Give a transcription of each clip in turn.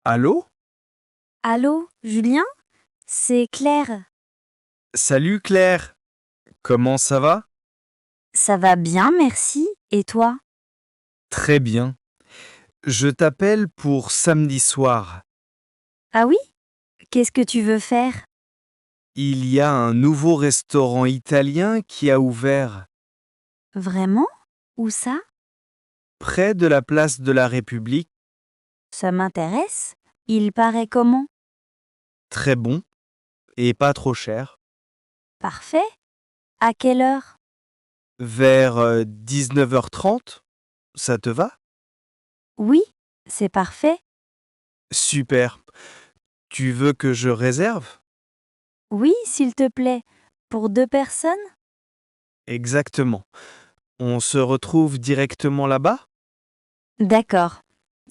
Allô? Allô, Julien? C'est Claire. Salut Claire. Comment ça va? Ça va bien, merci. Et toi? Très bien. Je t'appelle pour samedi soir. Ah oui? Qu'est-ce que tu veux faire? Il y a un nouveau restaurant italien qui a ouvert Vraiment? Où ça? près de la place de la République. Ça m'intéresse. Il paraît comment? Très bon et pas trop cher. Parfait. À quelle heure? Vers 19h30, ça te va? Oui, c'est parfait. Super. Tu veux que je réserve? Oui, s'il te plaît. Pour 2 personnes? Exactement. On se retrouve directement là-bas? D'accord.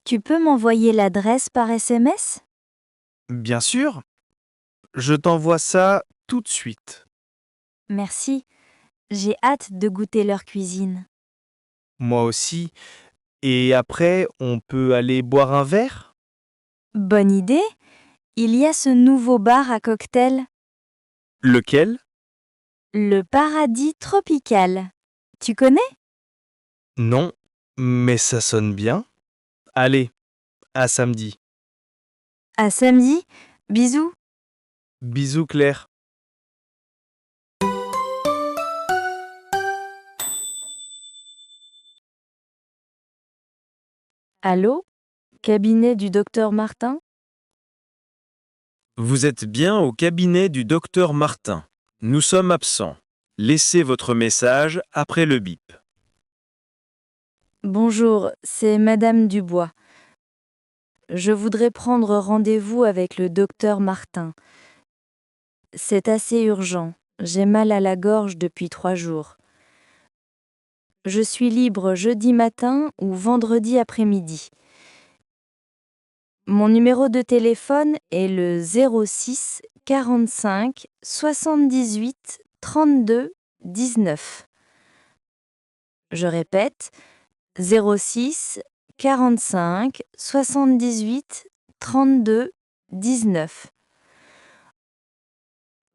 Tu peux m'envoyer l'adresse par SMS? Bien sûr. Je t'envoie ça tout de suite. Merci. J'ai hâte de goûter leur cuisine. Moi aussi. Et après, on peut aller boire un verre? Bonne idée. Il y a ce nouveau bar à cocktail. Lequel? Le paradis tropical. Tu connais? Non, mais ça sonne bien. Allez, à samedi. À samedi. Bisous. Bisous Claire. Allô? Cabinet du docteur Martin? Vous êtes bien au cabinet du docteur Martin. Nous sommes absents. Laissez votre message après le bip. Bonjour, c'est Madame Dubois. Je voudrais prendre rendez-vous avec le docteur Martin. C'est assez urgent. J'ai mal à la gorge depuis 3 jours. Je suis libre jeudi matin ou vendredi après-midi. Mon numéro de téléphone est le 06 45 78 32 19. Je répète, 06 45 78 32 19.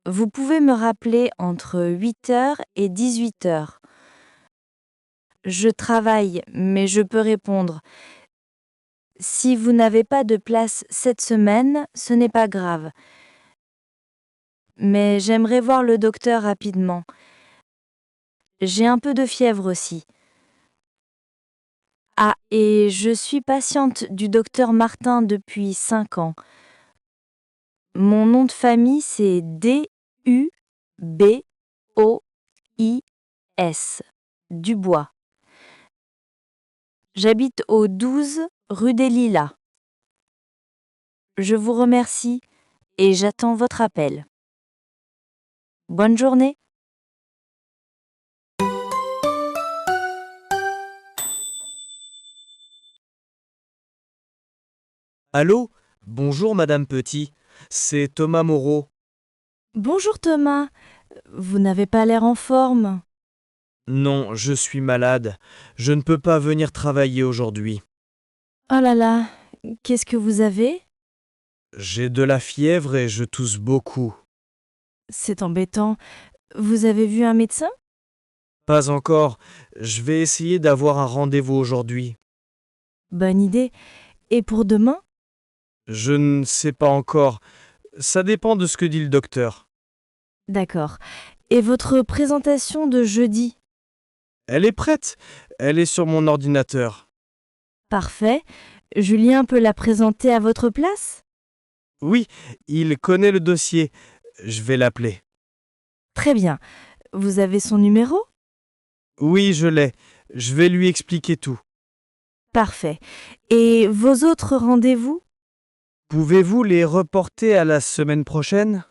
Vous pouvez me rappeler entre 8h et 18h. Je travaille, mais je peux répondre. Si vous n'avez pas de place cette semaine, ce n'est pas grave. Mais j'aimerais voir le docteur rapidement. J'ai un peu de fièvre aussi. Ah, et je suis patiente du docteur Martin depuis 5 ans. Mon nom de famille, c'est D-U-B-O-I-S. Dubois. J'habite au 12 rue des Lilas. Je vous remercie et j'attends votre appel. Bonne journée. Allô? Bonjour Madame Petit. C'est Thomas Moreau. Bonjour Thomas. Vous n'avez pas l'air en forme. Non, je suis malade. Je ne peux pas venir travailler aujourd'hui. Oh là là, qu'est-ce que vous avez? J'ai de la fièvre et je tousse beaucoup. C'est embêtant. Vous avez vu un médecin? Pas encore. Je vais essayer d'avoir un rendez-vous aujourd'hui. Bonne idée. Et pour demain? Je ne sais pas encore. Ça dépend de ce que dit le docteur. D'accord. Et votre présentation de jeudi? Elle est prête. Elle est sur mon ordinateur. Parfait. Julien peut la présenter à votre place? Oui, il connaît le dossier. Je vais l'appeler. Très bien. Vous avez son numéro? Oui, je l'ai. Je vais lui expliquer tout. Parfait. Et vos autres rendez-vous? Pouvez-vous les reporter à la semaine prochaine?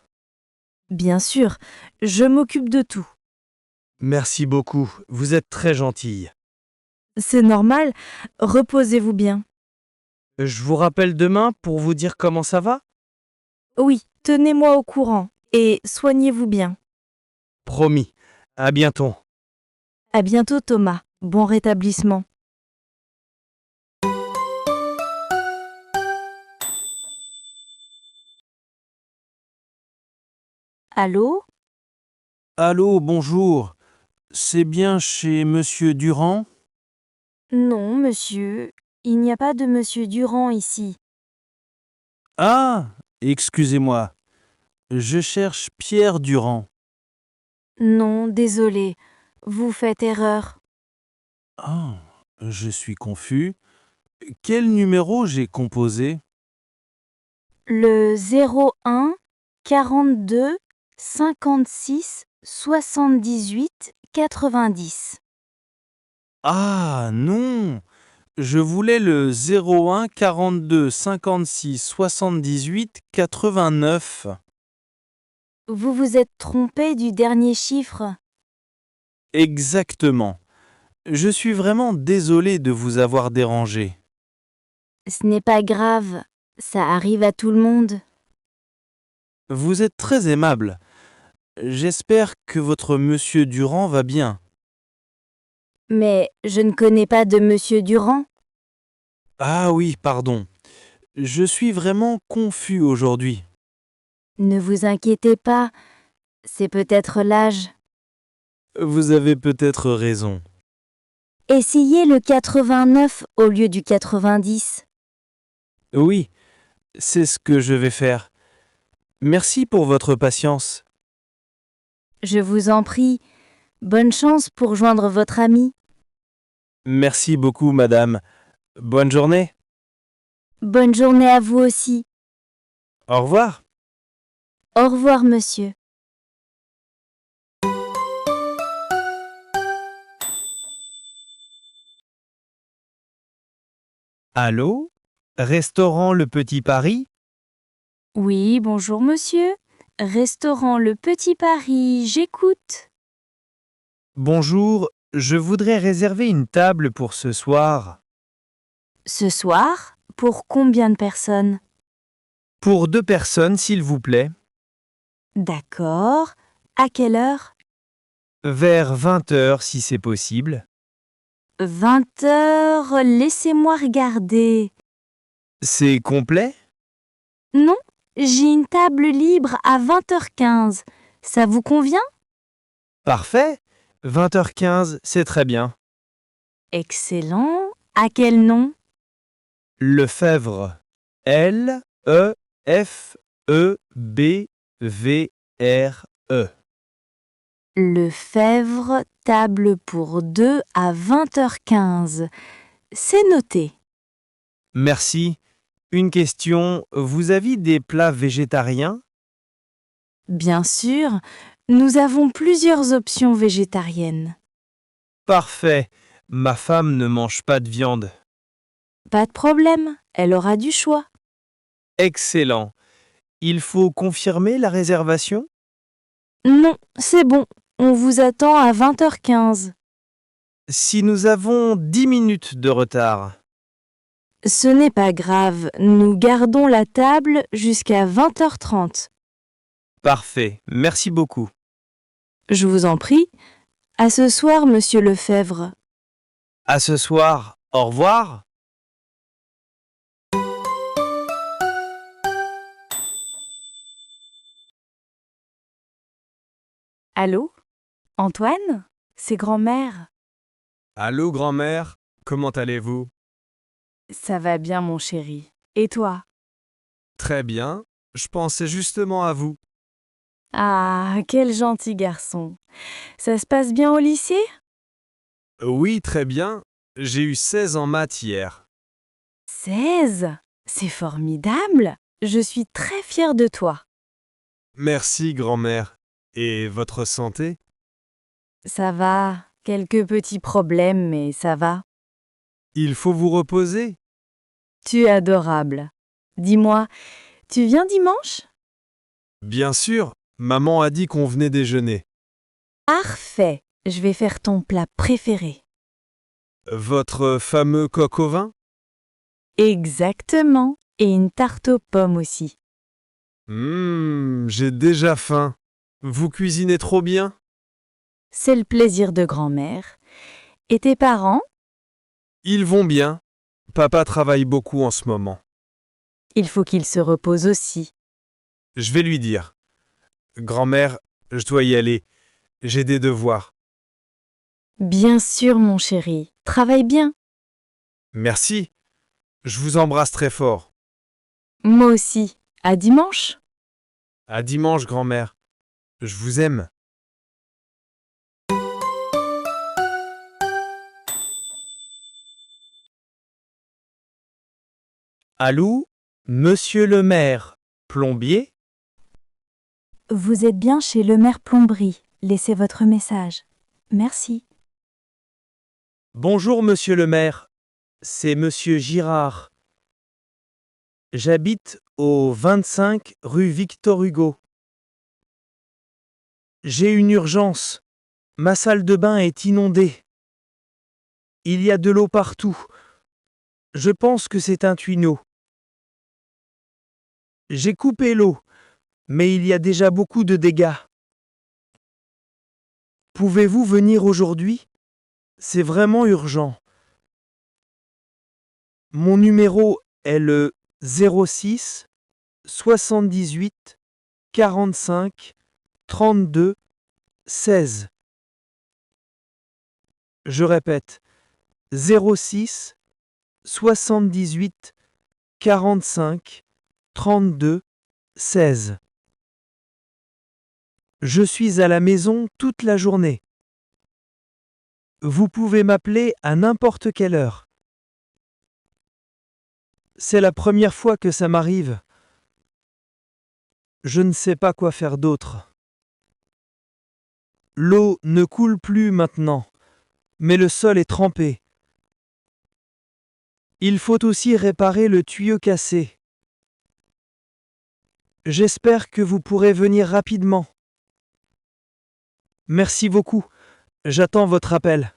Bien sûr, je m'occupe de tout. Merci beaucoup. Vous êtes très gentille. C'est normal. Reposez-vous bien. Je vous rappelle demain pour vous dire comment ça va? Oui, tenez-moi au courant et soignez-vous bien. Promis. À bientôt. À bientôt Thomas. Bon rétablissement. Allô? Allô, bonjour. C'est bien chez Monsieur Durand? Non, monsieur. Il n'y a pas de monsieur Durand ici. Ah, excusez-moi. Je cherche Pierre Durand. Non, désolé. Vous faites erreur. Ah, je suis confus. Quel numéro j'ai composé? Le 01 42 56 78 90. Ah, non. Je voulais le 01 42 56 78 89. Vous vous êtes trompé du dernier chiffre. Exactement. Je suis vraiment désolé de vous avoir dérangé. Ce n'est pas grave. Ça arrive à tout le monde. Vous êtes très aimable. J'espère que votre Monsieur Durand va bien. Mais je ne connais pas de monsieur Durand. Ah oui, pardon. Je suis vraiment confus aujourd'hui. Ne vous inquiétez pas. C'est peut-être l'âge. Vous avez peut-être raison. Essayez le 89 au lieu du 90. Oui, c'est ce que je vais faire. Merci pour votre patience. Je vous en prie. Bonne chance pour joindre votre ami. Merci beaucoup, madame. Bonne journée. Bonne journée à vous aussi. Au revoir. Au revoir, monsieur. Allô? Restaurant Le Petit Paris? Oui, bonjour, monsieur. Restaurant Le Petit Paris, j'écoute. Bonjour, je voudrais réserver une table pour ce soir. Ce soir, pour combien de personnes? Pour 2 personnes, s'il vous plaît. D'accord. À quelle heure? Vers 20 heures, si c'est possible. 20 heures, laissez-moi regarder. C'est complet? Non, j'ai une table libre à 20h15. Ça vous convient? Parfait. 20h15, c'est très bien. Excellent. À quel nom? Lefebvre. Lefebvre. Lefebvre, table pour 2 à 20h15. C'est noté. Merci. Une question, vous avez des plats végétariens? Bien sûr, nous avons plusieurs options végétariennes. Parfait. Ma femme ne mange pas de viande. Pas de problème, elle aura du choix. Excellent. Il faut confirmer la réservation? Non, c'est bon, on vous attend à 20h15. Si nous avons 10 minutes de retard. Ce n'est pas grave, nous gardons la table jusqu'à 20h30. Parfait. Merci beaucoup. Je vous en prie. À ce soir, monsieur Lefebvre. À ce soir. Au revoir. Allô? Antoine? C'est grand-mère. Allô, grand-mère, comment allez-vous? Ça va bien, mon chéri. Et toi? Très bien, je pensais justement à vous. Ah, quel gentil garçon. Ça se passe bien au lycée? Oui, très bien, j'ai eu 16 en maths hier. 16? C'est formidable. Je suis très fière de toi. Merci, grand-mère. Et votre santé? Ça va. Quelques petits problèmes, mais ça va. Il faut vous reposer. Tu es adorable. Dis-moi, tu viens dimanche? Bien sûr, maman a dit qu'on venait déjeuner. Parfait. Je vais faire ton plat préféré. Votre fameux coq au vin? Exactement. Et une tarte aux pommes aussi. J'ai déjà faim. Vous cuisinez trop bien? C'est le plaisir de grand-mère. Et tes parents? Ils vont bien. Papa travaille beaucoup en ce moment. Il faut qu'ils se reposent aussi. Je vais lui dire. Grand-mère, je dois y aller. J'ai des devoirs. Bien sûr, mon chéri. Travaille bien. Merci. Je vous embrasse très fort. Moi aussi. À dimanche. À dimanche, grand-mère. Je vous aime. Allô, monsieur le maire, plombier? Vous êtes bien chez Lemaire Plomberie. Laissez votre message. Merci. Bonjour monsieur le maire, c'est monsieur Girard. J'habite au 25 rue Victor Hugo. J'ai une urgence. Ma salle de bain est inondée. Il y a de l'eau partout. Je pense que c'est un tuyau. J'ai coupé l'eau, mais il y a déjà beaucoup de dégâts. Pouvez-vous venir aujourd'hui? C'est vraiment urgent. Mon numéro est le 06 78 45 32 16. Je répète, 06 78 45 32 16. Je suis à la maison toute la journée. Vous pouvez m'appeler à n'importe quelle heure. C'est la première fois que ça m'arrive. Je ne sais pas quoi faire d'autre. L'eau ne coule plus maintenant, mais le sol est trempé. Il faut aussi réparer le tuyau cassé. J'espère que vous pourrez venir rapidement. Merci beaucoup. J'attends votre appel.